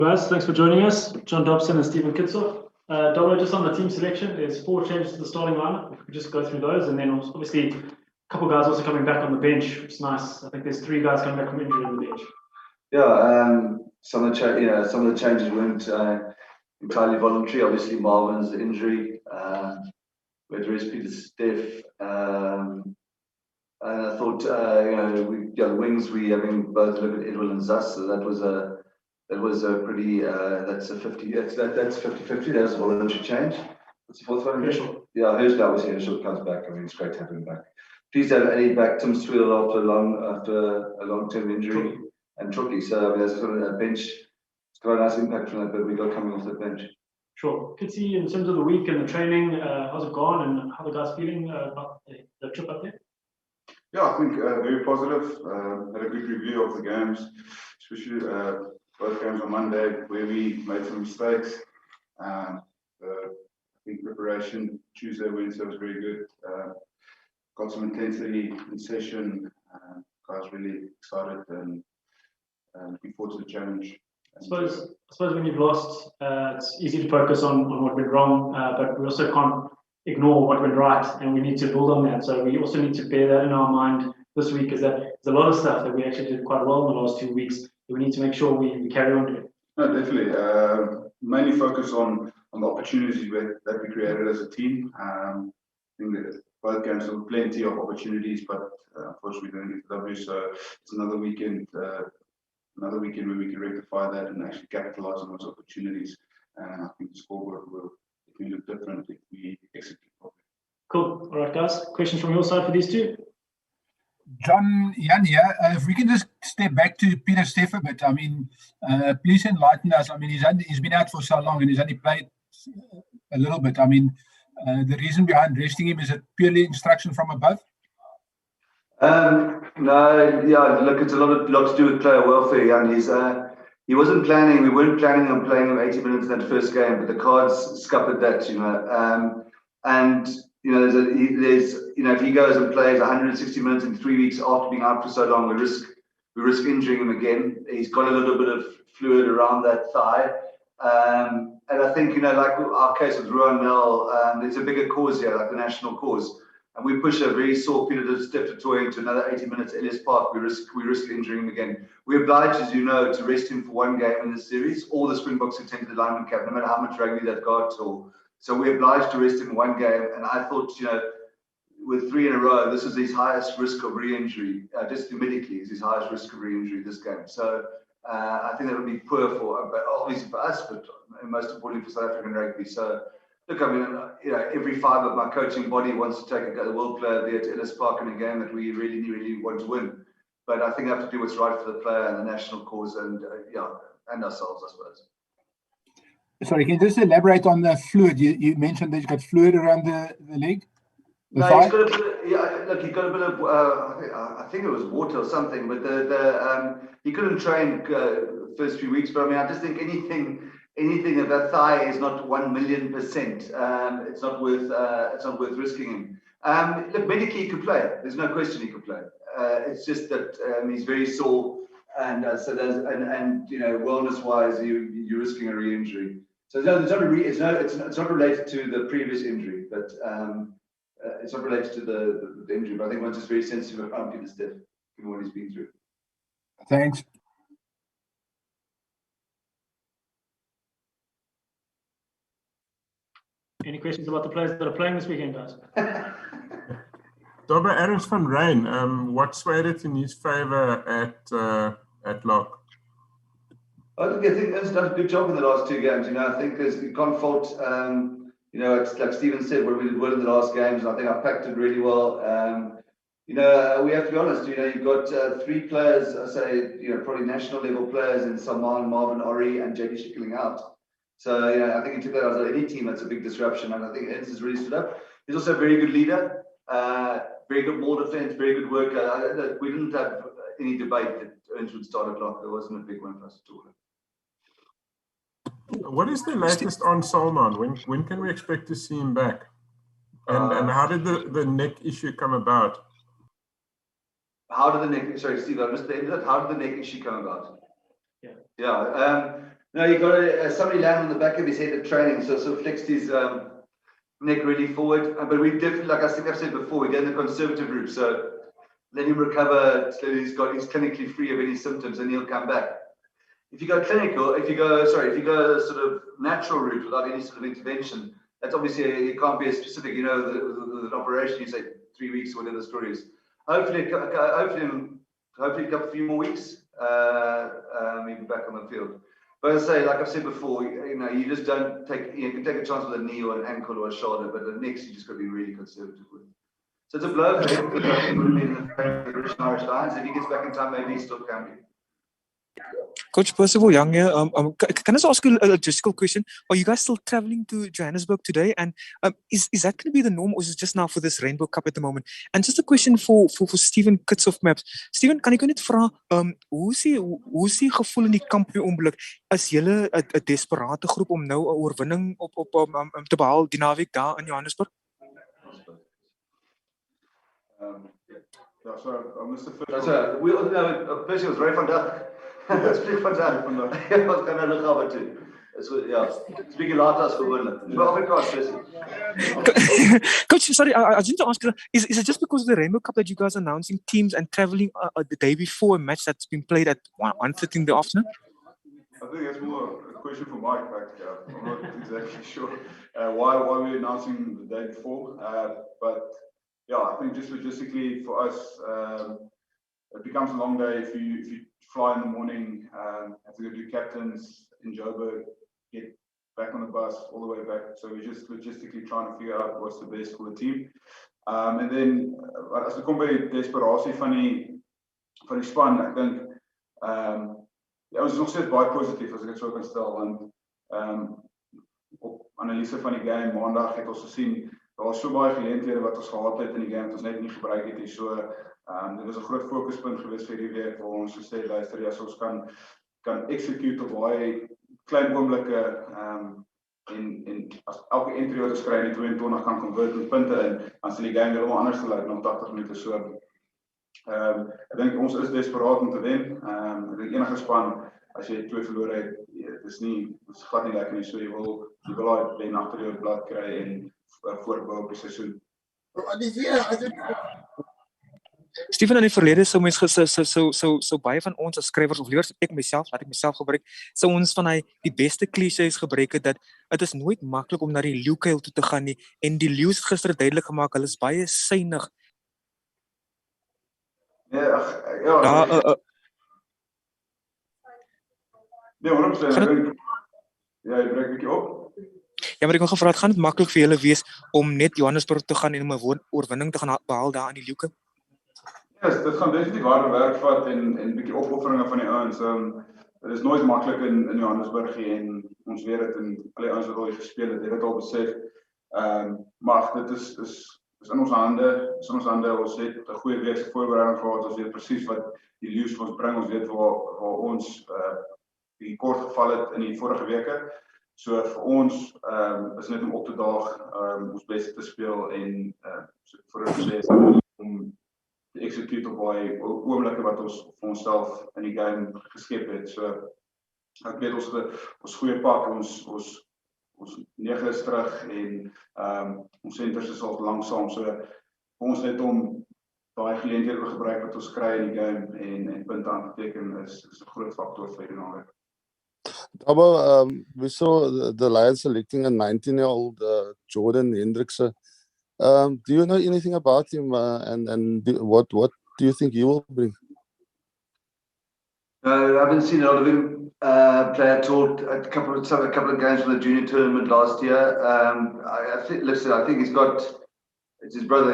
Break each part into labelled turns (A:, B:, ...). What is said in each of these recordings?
A: Guys, thanks for joining us. John Dobson and Stephen Kitshoff. Dobbo, just on the team selection, there's 4 changes to the starting lineup. If we could just go through those, and then obviously a couple guys also coming back on the bench, which is nice. I think there's 3 guys coming back from injury on the bench.
B: Yeah, some of the changes weren't entirely voluntary. Obviously, Marvin's injury. We had to rest Peter Steph. And I thought, the wings. We having both look at Edwin and Zas. So that was a pretty. That's a 50. That's 50-50. That was a voluntary change. What's the fourth one?
A: Herschel.
B: Yeah, Herschel. Obviously, Herschel comes back. I mean, it's great to have him back. Please have Eddie back. Tim Sweel after a long-term injury. And Truckee. So I mean, there's sort of a bench. It's got a nice impact from that, but we got coming off the bench.
A: Sure. Kitsy, in terms of the week and the training, how's it gone, and how the guys feeling about the trip up there?
C: Yeah, I think very positive. Had a good review of the games, especially both games on Monday where we made some mistakes. I think preparation Tuesday, Wednesday was very good. Got some intensity in session. Guys really excited and looking forward to the challenge.
A: I suppose when you've lost, it's easy to focus on what went wrong, but we also can't ignore what went right, and we need to build on that. So we also need to bear that in our mind this week, is that there's a lot of stuff that we actually did quite well in the last 2 weeks that we need to make sure we carry on doing.
C: No, definitely. Mainly focus on the opportunities that we created as a team. I think that both games there were plenty of opportunities, but unfortunately we didn't get the W. So it's another weekend where we can rectify that and actually capitalize on those opportunities. And I think the scoreboard will look different if we execute properly.
A: Cool. All right, guys. Questions from your side for these two?
D: John, Jan here. If we can just step back to Peter Steph a bit. I mean, please enlighten us. I mean, he's been out for so long and he's only played a little bit. I mean, the reason behind resting him, is it purely instruction from above?
B: No, yeah, look, it's a lot to do with player welfare, Jan. We weren't planning on playing him 80 minutes in that first game, but the cards scuppered that, and there's if he goes and plays 160 minutes in 3 weeks after being out for so long, we risk injuring him again. He's got a little bit of fluid around that thigh, and I think like our case with Ruan Nel, there's a bigger cause here, like the national cause. And we push a very sore Peter Steph into another 80 minutes at Ellis Park. We risk injuring him again. We're obliged, as you know, to rest him for 1 game in this series. All the Springboks attend the lineman camp, no matter how much rugby they've got. So we're obliged to rest him 1 game. And I thought, with 3 in a row, this is his highest risk of re-injury. Just medically, is his highest risk of re-injury this game. So I think that would be poor but obviously for us, but most importantly for South African rugby. So. Look, I mean, every fibre of my coaching body wants to take a world player there to Ellis Park in a game that we really want to win. But I think I have to do what's right for the player and the national cause, and and ourselves, I suppose.
D: Sorry, can you just elaborate on the fluid? You mentioned that he's got fluid around the leg.
B: No, he's got a bit of, look, he got a bit of. I think it was water or something, but he couldn't train first few weeks. But I mean, I just think anything of that thigh is not 1,000,000%. It's not worth risking him. Look, medically he could play. There's no question he could play. It's just that he's very sore, and wellness-wise, you're risking a re-injury. So no, it's not related to the previous injury, but it's not related to the injury. But I think we're just very sensitive around Peter Steph, given what he's been through.
D: Thanks.
A: Any questions about the players that are playing this weekend, guys?
E: Dobber Adams van Ryn, what swayed it in his favour at lock?
B: I think that's done a good job in the last 2 games. I think you can't fault. It's like Stephen said, what we did well in the last games. I think I packed it really well. We have to be honest. You've got 3 players. I say, probably national level players in Salman, Marvin Ori, and JD Schickling out. So I think he took that as any team. That's a big disruption, and I think Ernst has really stood up. He's also a very good leader, very good ball defense, very good worker. We didn't have any debate that Ernst would start at lock. There wasn't a big one for us at all.
E: What is the latest on Salman? When can we expect to see him back? And how did the neck issue come about?
B: How did the neck? Sorry, Steve, I missed the end of that. How did the neck issue come about?
A: Yeah.
B: Yeah. No, you got somebody land on the back of his head at training, so sort of flexed his neck really forward. But we definitely, like I think I've said before, we're going the conservative route. So let him recover till he's clinically free of any symptoms, and he'll come back. If you go clinical, if you go sort of natural route without any sort of intervention, that's obviously it can't be as specific. You know, with an operation, you say 3 weeks or whatever the story is. Hopefully a few more weeks, even back on the field. But as I say, like I've said before, you know, you just don't take. You can take a chance with a knee or an ankle or a shoulder, but the next you just got to be really conservative with. So it's a blow for him because I think it would have been in the British and Irish Lions. If he gets back in time, maybe he still can be.
F: Coach Percival Young here. Can I just ask you a logistical question? Are you guys still traveling to Johannesburg today? And is that going to be the norm, or is it just now for this Rainbow Cup at the moment? And just a question for Steven Kitshoff Maps. Steven, kan ek jou net vra, hoe is die gevoel in die kamp op die oomblik? Is julle 'n desperate groep om nou 'n oorwinning op te behaal die naweek daar in Johannesburg?
C: Ja, so Mr.
B: Pleasure was very fantastic. That's pretty fantastic. I was going to look over too. Speaking later as gewoonlik.
F: Coach, sorry, I just need to ask you, is it just because of the Rainbow Cup that you guys are announcing teams and traveling the day before a match that's been played at 1:30 in the afternoon?
C: I think that's more a question for Mike. I'm not exactly sure why we're announcing the day before. But yeah, I think just logistically for us, it becomes a long day if you fly in the morning, have to go do captains in Joburg, get back on the bus all the way back. So we're just logistically trying to figure out what's the best for the team. And then as ek kom by die desperasie van die span, ek dink ons is nog steeds baie positief as ek dit so kan stel, want op analise van die game maandag het ons gesien daar was so baie geleenthede wat ons gehad het in die game wat ons net nie gebruik het nie. So dit was 'n groot fokuspunt geweest vir hierdie week waar ons gesê luister, as ons kan execute op baie klein oomblikke en as elke entry wat ons kry in die 22 kan convert met punte in, dan sal die game heeltemal anders lyk nog 80 minute so. Ek dink ons is desperaat om te wen. Ek dink enige span as jy 2 verloor het, dit is glad nie lekker nie. So jy wil daai wen agter jou blad kry en voorbou op die seisoen.
F: Steven, in die verlede sou mens so baie van ons as skrywers of liewer ek myself gebruik, sou ons van die beste clichés gebruik het dat dit is nooit maklik om na die leeukuil toe te gaan nie, en die leeu's het gister duidelik gemaak, hulle is baie suinig.
C: Nee, 100%. Ja, jy breek 'n bietjie op.
F: Ja, maar ek wil gevra, het gaan dit maklik vir julle wees om net Johannesburg te gaan en om 'n oorwinning te gaan behaal daar in die leeuke?
C: Ja, dit gaan definitief harde werk vat en 'n bietjie opofferinge van die ouens. Dit is nooit maklik in Johannesburg en ons weet dit en al die ouens wat al gespeel het dit al besef. Maar dit is in ons hande. Ons het 'n goeie week se voorbereiding gehad. Ons weet presies wat die leeu's vir ons bring. Ons weet waar ons die kort geval het in die vorige weke. So vir ons is net om op te daag, ons beste te speel en vir ons om te execute op baie oomblikke wat ons vir onsself in die game geskep het. So ek weet ons goeie pak, ons 9 is terug en ons centers is al langsaam. So vir ons net om daai geleenthede te gebruik wat ons kry in die game en punte aan te teken is 'n groot faktor vir die naweek.
G: We saw the Lions selecting a 19-year-old Jordan Hendrickse. Do you know anything about him and what do you think he will bring?
B: I haven't seen a lot of him play at all. A couple of games from the junior tournament last year. I think it's his brother.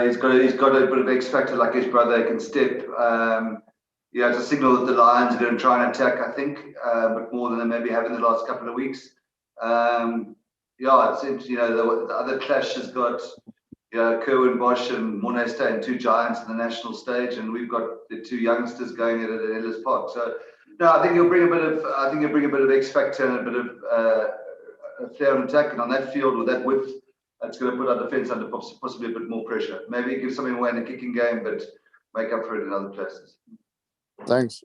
B: He's got a bit of X factor like his brother. He can step. It's a signal that the Lions are going to try and attack, I think, but more than they maybe have in the last couple of weeks. It seems, the other clash has got, Kerwin Bosch and Morne Steyn, 2 giants in the national stage, and we've got the 2 youngsters going at it at Ellis Park. So, no, I think he'll bring a bit of X factor and a bit of flair and attack, and on that field with that width, that's going to put our defence under possibly a bit more pressure. Maybe give something away in the kicking game, but make up for it in other places.
G: Thanks.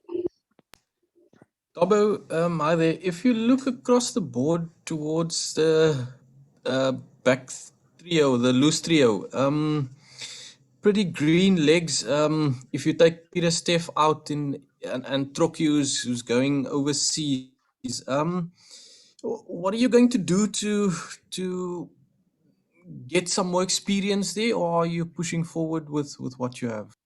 H: Dobbo, hi there. If you look across the board towards the back trio, the loose trio, pretty green legs. If you take Peter Steff out and Trocchi who's going overseas, what are you going to do to get some more experience there, or are you pushing forward with what you have?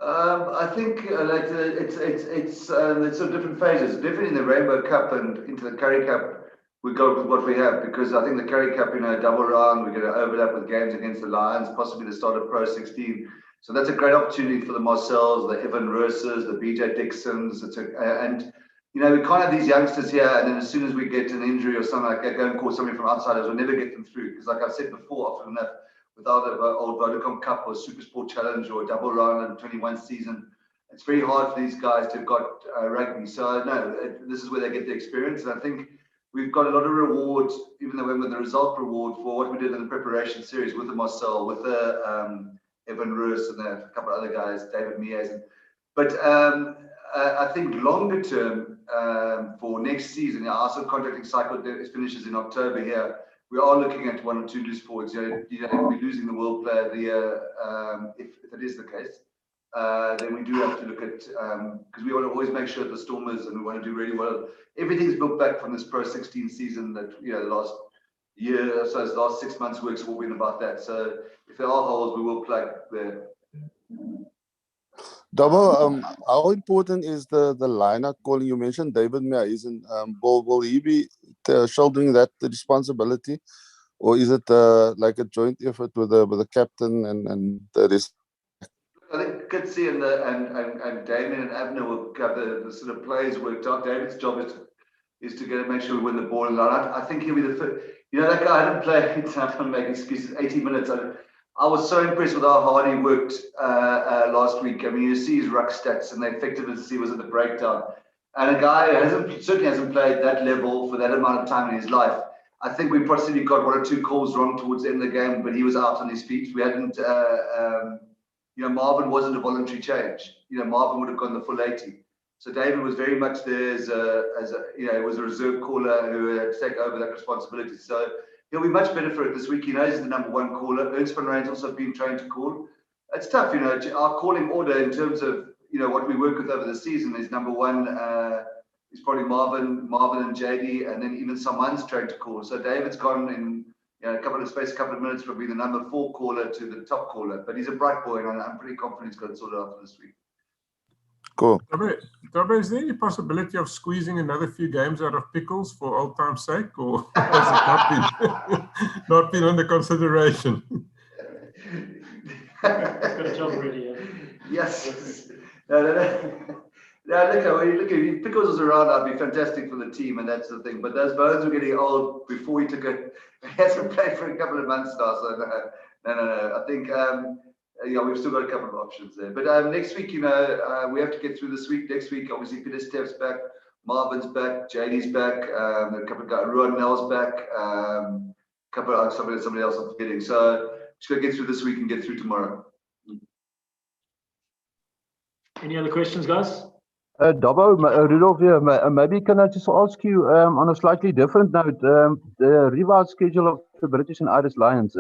B: I think it's sort of different phases. Definitely in the Rainbow Cup and into the Currie Cup, we go with what we have, because I think the Currie Cup, double round, we're going to overlap with games against the Lions, possibly the start of Pro 16. So that's a great opportunity for the Marcells, the Evan Rooses, the BJ Dixons. And we can't have these youngsters here, and then as soon as we get an injury or something like that, go and call somebody from outsiders, we'll never get them through. Because like I've said before, often enough, without an old Vodacom Cup or Super Sport Challenge or a double round in 21 season, it's very hard for these guys to have got rugby. So no, this is where they get the experience. And I think we've got a lot of rewards, even though we went with the result reward for what we did in the preparation series with the Marcel, with the Evan Roos and a couple of other guys, David Mias. But I think longer term for next season, our subcontracting cycle finishes in October here. We are looking at 1 or 2 loose forwards. If we're losing the World Player of the Year, if that is the case, then we do have to look at, because we want to always make sure that the Stormers, and we want to do really well. Everything's built back from this Pro 16 season that, the last year or so, the last 6 months work's all been about that. So if there are holes, we will plug there.
G: Dobbo, how important is the lineup calling? You mentioned David Meyer, will he be shouldering that responsibility, or is it like a joint effort with the captain and the rest?
B: I think Kitsy and Damien and Abner will have the sort of plays worked out. David's job is to make sure we win the ball. And I think he'll be the first. That guy hadn't played. I'm going to make excuses. 80 minutes. I was so impressed with how hard he worked last week. I mean, you see his ruck stats and the effectiveness he was at the breakdown. And a guy who certainly hasn't played that level for that amount of time in his life. I think we possibly got 1 or 2 calls wrong towards the end of the game, but he was out on his feet. We hadn't, Marvin wasn't a voluntary change. Marvin would have gone the full 80. So David was very much there as he was a reserve caller who had to take over that responsibility. So he'll be much better for it this week. He knows he's the number 1 caller. Ernst van Ryn's also been trained to call. It's tough, our calling order in terms of, what we work with over the season is number 1 is probably Marvin and JD, and then even someone's trained to call. So David's gone in a couple of minutes from being the number 4 caller to the top caller. But he's a bright boy, and I'm pretty confident he's got it sorted out for this week.
G: Cool.
E: Dobbo, is there any possibility of squeezing another few games out of Pickles for old time's sake, or has it not been under consideration?
A: Got a job already.
B: Yes. No. Look, if Pickles was around, I'd be fantastic for the team, and that's the thing. But those bones were getting old before he hasn't played for a couple of months now. So no. I think we've still got a couple of options there. But next week, we have to get through this week. Next week, obviously, Peter Steff's back, Marvin's back, JD's back, a couple of guys, Ruan Nell's back, couple of somebody else I'm forgetting. So just gotta get through this week and get through tomorrow.
A: Any other questions, guys?
I: Dobbo, Rudolph here. Maybe can I just ask you on a slightly different note, the revised schedule of the British and Irish Lions.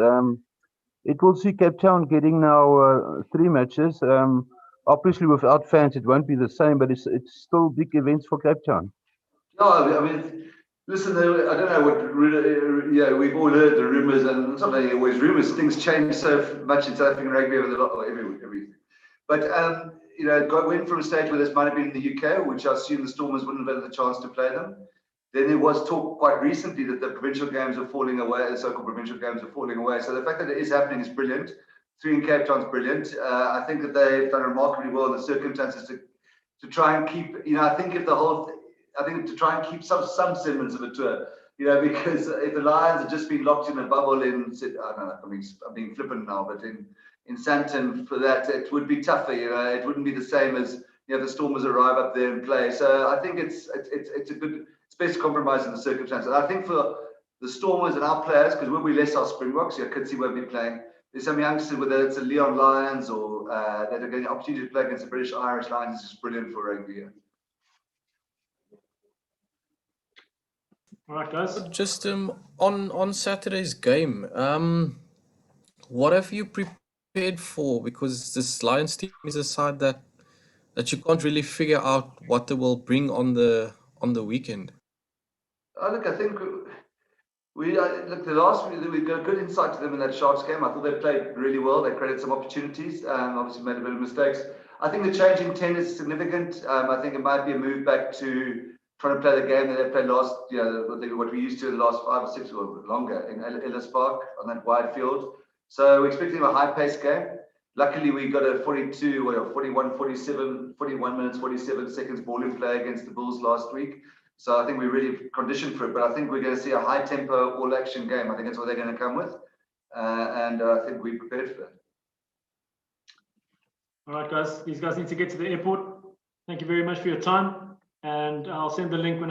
I: It will see Cape Town getting now 3 matches. Obviously, without fans, it won't be the same, but it's still big events for Cape Town.
B: No, I mean, listen, I don't know what, we've all heard the rumours, and it's not only always rumours, things change so much in South African rugby everything. But, went from a stage where this might have been in the UK, which I assume the Stormers wouldn't have had the chance to play them. Then there was talk quite recently that the provincial games are falling away, the so-called provincial games are falling away. So the fact that it is happening is brilliant. 3 in Cape Town is brilliant. I think that they've done remarkably well in the circumstances to try and keep, to try and keep some semblance of a tour, because if the Lions had just been locked in a bubble I don't know, I'm being flippant now, but in Sandton for that, it would be tougher, it wouldn't be the same as, the Stormers arrive up there and play. So I think it's best compromise in the circumstances. I think for the Stormers and our players, because we'll be less our Springboks, Kitsy won't be playing. There's some youngsters, whether it's a Leon Lions or that are getting an opportunity to play against the British Irish Lions, is just brilliant for rugby.
A: All right, guys.
H: Just on Saturday's game, what have you prepared for? Because this Lions team is a side that you can't really figure out what they will bring on the weekend.
B: Look, I think look, the last week we got good insight to them in that Sharks game. I thought they played really well. They created some opportunities. Obviously made a bit of mistakes. I think the change in 10 is significant. I think it might be a move back to trying to play the game that they played last, what we used to in the last 5 or 6 or longer in Ellis Park on that wide field. So we're expecting a high-paced game. Luckily, we got a 41 minutes, 47 seconds ball in play against the Bulls last week. So I think we're really conditioned for it. But I think we're going to see a high-tempo, all-action game. I think that's what they're going to come with. And I think we're prepared for that.
A: All right, guys. These guys need to get to the airport. Thank you very much for your time. And I'll send the link when